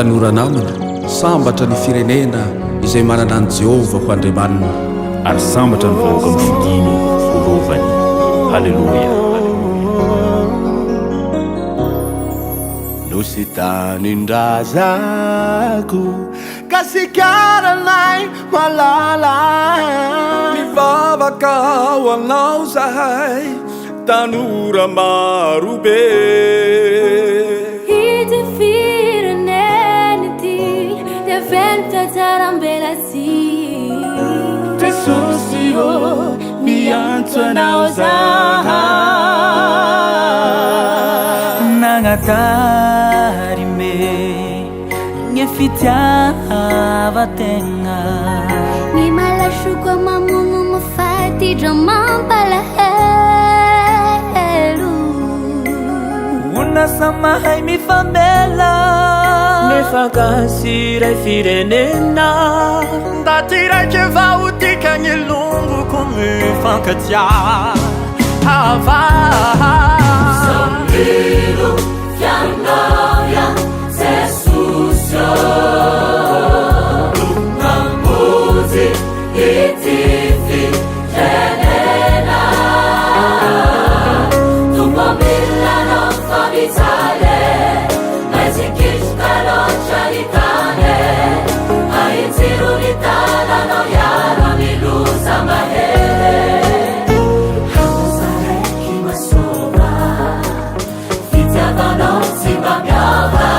Tanora namana sambatra ny firenena izay manana an Jehova ho andriamanina ary sambatra ny vahoaka mifidiny horovany. Halleluja. Nosy tanindrazako kasikaranay malala mivavaka ho anao zahay tanora marobe. Ity firenena ity dia venta tarambelasi Jesosy ô miantso anao zahay nagnatary me ny fitiavatena ny malasoko mamono mafaty dra mampalahelo unasa mahay mifambela Mifakasiray firenena da tiraiky vahotika ny lomboko mifankatia hava Samiro fiandoia Jesusio Namuzi iti firenena Tumbo millano fabitale Mezikishka non charitane Ainziru l'Italia no yaro nilusa mahele Sareki masova Fitiavano simba miava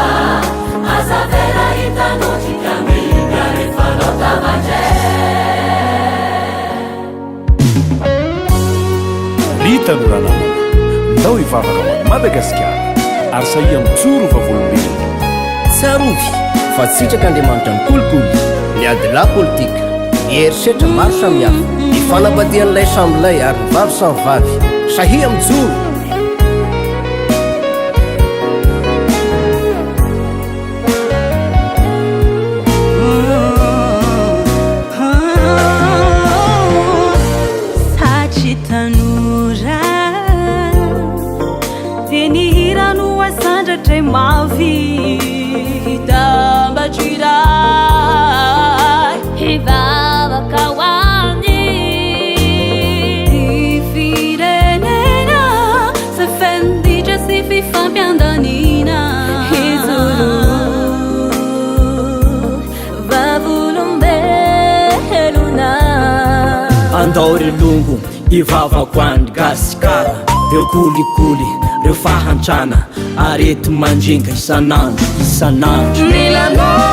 Azavera itanuti caminga Rifanota magè Ry Tanora namana ndao hivavaka ho an'i Madagasikara ary sahia mijoro vavolombelona. Tsarovy fa sitraka andriamanitra ny kolikoly ny adila politika ny herisetra maro samihafa ny fanambadian'ilay sambilay ary ny vavy samy vavy sahia mijoro Sachi tanora Tenihirano asandratray mavita mbatriray Hivavaka hoany firenena sa fenditra sy fifampiandanina Izulu vavolombelona Andao ry longo ivavako Madagasikara reo kolikoly reo fahantrana arety mandringa isanandro Milano